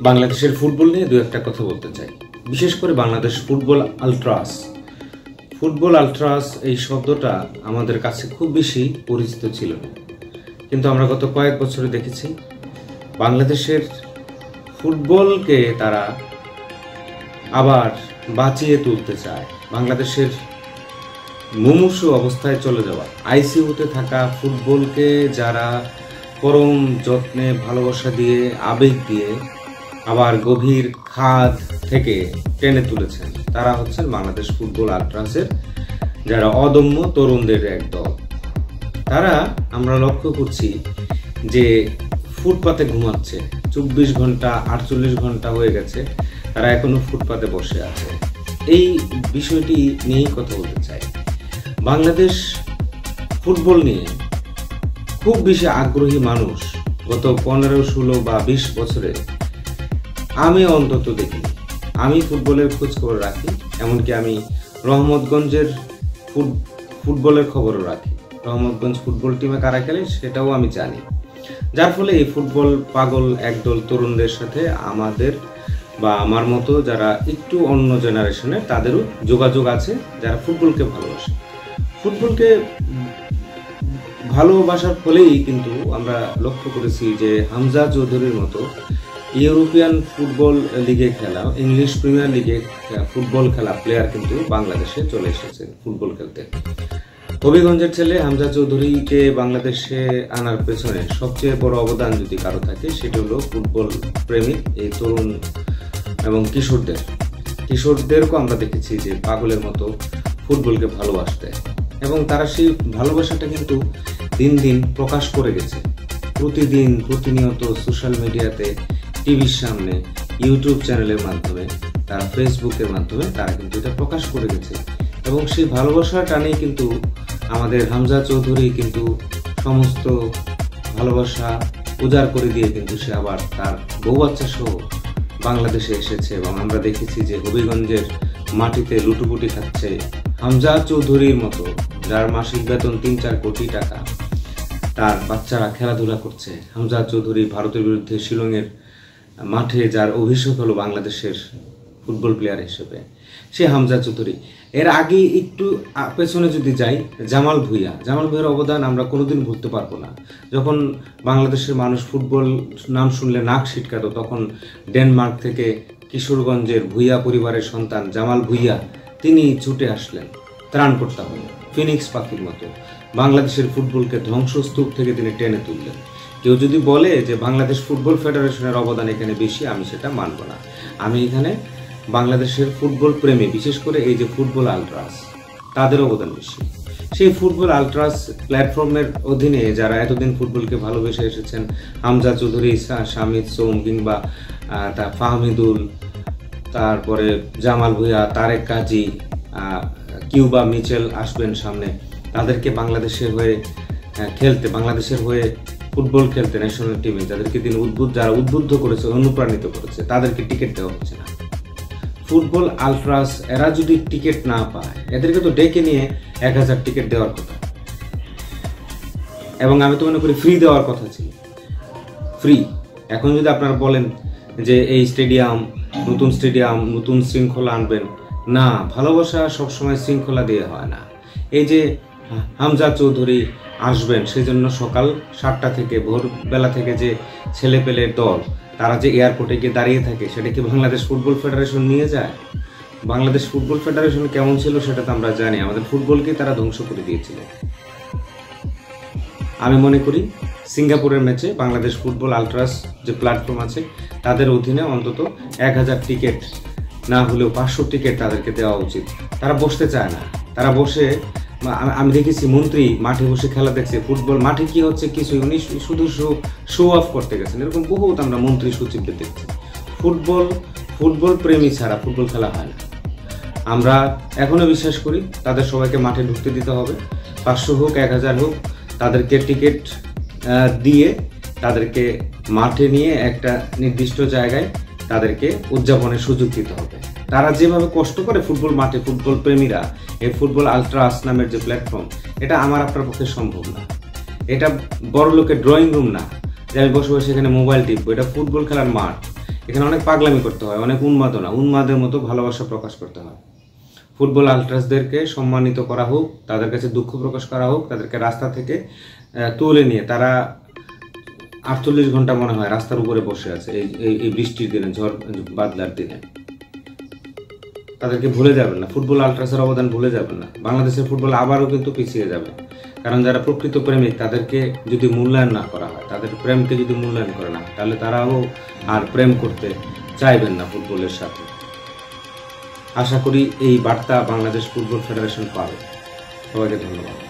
বাংলাদেশের ফুটবল নিয়ে দু একটা কথা বলতে চাই। বিশেষ করে বাংলাদেশ ফুটবল আলট্রাস এই শব্দটা আমাদের কাছে খুব বেশি পরিচিত ছিল না, কিন্তু আমরা গত কয়েক বছরে দেখেছি বাংলাদেশের ফুটবলকে তারা আবার বাঁচিয়ে তুলতে চায়। বাংলাদেশের মুমূর্ষু অবস্থায় চলে যাওয়া আইসিইউতে থাকা ফুটবলকে যারা পরম যত্নে ভালোবাসা দিয়ে আবেগ দিয়ে আবার গভীর খাদ থেকে টেনে তুলেছেন, তারা হচ্ছেন বাংলাদেশ ফুটবল আলট্রাসের যারা অদম্য তরুণদের এক দল। তারা আমরা লক্ষ্য করছি যে ফুটপাতে ঘুমাচ্ছে, 24 ঘন্টা 48 ঘন্টা হয়ে গেছে, তারা এখনো ফুটপাতে বসে আছে। এই বিষয়টি নিয়েই কথা বলতে চাই। বাংলাদেশ ফুটবল নিয়ে খুব বেশি আগ্রহী মানুষ গত 15, 16 বা 20 বছরে আমি অন্তত দেখিনি। আমি ফুটবলের খোঁজ খবর রাখি, এমনকি আমি রহমতগঞ্জের ফুটবলের খবরও রাখি। রহমতগঞ্জ ফুটবল টিমে কারা খেলে সেটাও আমি জানি, যার ফলে এই ফুটবল পাগল একদল তরুণদের সাথে আমাদের বা আমার মতো যারা একটু অন্য জেনারেশনের তাদেরও যোগাযোগ আছে, যারা ফুটবলকে ভালোবাসে। ফুটবলকে ভালোবাসার ফলেই কিন্তু আমরা লক্ষ্য করেছি যে হামজা চৌধুরীর মতো ইউরোপিয়ান ফুটবল লিগে খেলা, ইংলিশ প্রিমিয়ার লিগে ফুটবল খেলা প্লেয়ার কিন্তু বাংলাদেশে চলে এসেছে ফুটবল খেলতে। হবিগঞ্জের ছেলে হামজা চৌধুরীকে বাংলাদেশে আনার পেছনে সবচেয়ে বড় অবদান যদি কারো থাকে সেটা হলো ফুটবল প্রেমিক এই তরুণ এবং কিশোরদেরকেও আমরা দেখেছি যে পাগলের মতো ফুটবলকে ভালোবাসতে, এবং তারা সেই ভালোবাসাটা কিন্তু দিন দিন প্রকাশ করে গেছে। প্রতিনিয়ত সোশ্যাল মিডিয়াতে, টিভির সামনে, ইউটিউব চ্যানেলের মাধ্যমে, তারা ফেসবুকের মাধ্যমে তারা কিন্তু এটা প্রকাশ করে গেছে। এবং সেই ভালোবাসার টানেই কিন্তু আমাদের হামজা চৌধুরী কিন্তু সমস্ত ভালোবাসা উজাড় করে দিয়ে কিন্তু সে আবার তার বউ বাচ্চা সহ বাংলাদেশে এসেছে। এবং আমরা দেখেছি যে হবিগঞ্জের মাটিতে লুটুপুটি খাচ্ছে হামজা চৌধুরীর মতো, যার মাসিক বেতন 3-4 কোটি টাকা, তার বাচ্চারা খেলাধুলা করছে। হামজা চৌধুরী ভারতের বিরুদ্ধে শিলংয়ের মাঠে যার অভিষেক হলো বাংলাদেশের ফুটবল প্লেয়ার হিসেবে, সে হামজা চৌধুরী। এর আগে একটু পেছনে যদি যাই, জামাল ভুঁইয়ার অবদান আমরা কোনোদিন ভুলতে পারবো না। যখন বাংলাদেশের মানুষ ফুটবল নাম শুনলে নাক ছিটকাতো, তখন ডেনমার্ক থেকে কিশোরগঞ্জের ভুঁইয়া পরিবারের সন্তান জামাল ভুঁইয়া তিনি ছুটে আসলেন ত্রাণকর্তা হয়ে, ফিনিক্স পাখির মতো বাংলাদেশের ফুটবলকে ধ্বংসস্তূপ থেকে তিনি টেনে তুললেন। কেউ যদি বলে যে বাংলাদেশ ফুটবল ফেডারেশনের অবদান এখানে বেশি, আমি সেটা মানব না। আমি এখানে বাংলাদেশের ফুটবল প্রেমী, বিশেষ করে এই যে ফুটবল আলট্রাস, তাদের অবদান বেশি। সেই ফুটবল আলট্রাস প্ল্যাটফর্মের অধীনে যারা এতদিন ফুটবলকে ভালোবেসে এসেছেন, হামজা চৌধুরী, শামিদ সোম কিংবা ফাহমিদুল, তারপরে জামাল ভুঁইয়া, তারেক কাজী, কিউবা মিচেল আসবেন সামনে, তাদেরকে বাংলাদেশের হয়ে খেলতে, বাংলাদেশের হয়ে ফুটবল খেলতে ন্যাশনাল টিমে যাদেরকে তিনি যারা উদ্বুদ্ধ করেছে, অনুপ্রাণিত করেছে, তাদেরকে টিকিট দেওয়া হচ্ছে না। ফুটবল আলট্রাস এরা যদি টিকিট না পায়, এদেরকে তো ডেকে নিয়ে 1000 টিকিট দেওয়ার কথা, এবং আমি তো মনে করি ফ্রি দেওয়ার কথা ছিল। ফ্রি এখন যদি আপনারা বলেন যে এই নতুন স্টেডিয়াম নতুন শৃঙ্খলা আনবেন, না, ভালোবাসা সবসময় শৃঙ্খলা দিয়ে হয় না। এই যে হামজা চৌধুরী আসবেন, সেই জন্য সকাল 7টা থেকে ভোরবেলা থেকে যে ছেলেপেলের দল তারা যে এয়ারপোর্টে গিয়ে দাঁড়িয়ে থাকে, সেটা কি বাংলাদেশ ফুটবল ফেডারেশন নিয়ে যায়? বাংলাদেশ ফুটবল ফেডারেশন কেমন ছিল সেটা তো আমরা জানি। আমাদের ফুটবলকে তারা ধ্বংস করে দিয়েছিল। আমি মনে করি সিঙ্গাপুরের ম্যাচে বাংলাদেশ ফুটবল আলট্রাস যে প্ল্যাটফর্ম আছে, তাদের অধীনে অন্তত 1000 টিকিট না হলেও 500 টিকিট তাদেরকে দেওয়া উচিত। তারা বসতে চায় না। তারা বসে, আমি দেখেছি মন্ত্রী মাঠে বসে খেলা দেখছে, ফুটবল মাঠে কি হচ্ছে কিছুই, উনি শুধু শো অফ করতে গেছেন। এরকম বহুত আমরা মন্ত্রী সচিবদের দেখছি। ফুটবল প্রেমী ছাড়া ফুটবল খেলা হয় না। আমরা এখনো বিশ্বাস করি তাদের সবাইকে মাঠে ঢুকতে দিতে হবে। 500 হোক 1000 হোক, তাদেরকে টিকিট দিয়ে তাদেরকে মাঠে নিয়ে একটা নির্দিষ্ট জায়গায় তাদেরকে উদযাপনের সুযোগ দিতে হবে। তারা যেভাবে কষ্ট করে ফুটবল মাঠে, ফুটবল প্রেমীরা, এই ফুটবল আলট্রাস নামের যে প্ল্যাটফর্ম, এটা আমার আপনার পক্ষে সম্ভব না। এটা বড় লোকের ড্রয়িং রুম না যে আমি বসে বসে এখানে মোবাইল টিপবো। এটা ফুটবল খেলার মাঠ। এখানে অনেক পাগলামি করতে হয়, অনেক উন্মাদের মতো ভালোবাসা প্রকাশ করতে হয়। ফুটবল আলট্রাসদেরকে সম্মানিত করা হোক, তাদের কাছে দুঃখ প্রকাশ করা হোক, তাদেরকে রাস্তা থেকে তুলে নিয়ে তারা 48 ঘন্টা মনে হয় রাস্তার উপরে বসে আছে এই বৃষ্টির দিনে, ঝড় বাদলার দিনে। তাদেরকে ভুলে যাবেন না, ফুটবল আলট্রাসের অবদান ভুলে যাবেন না। বাংলাদেশের ফুটবল আবারও কিন্তু পিছিয়ে যাবে, কারণ যারা প্রকৃত প্রেমিক তাদেরকে যদি মূল্যায়ন না করা হয়, তাদের প্রেমকে যদি মূল্যায়ন করে না, তাহলে তারাও আর প্রেম করতে চাইবেন না ফুটবলের সাথে। আশা করি এই বার্তা বাংলাদেশ ফুটবল ফেডারেশন পাবে। সবাইকে ধন্যবাদ।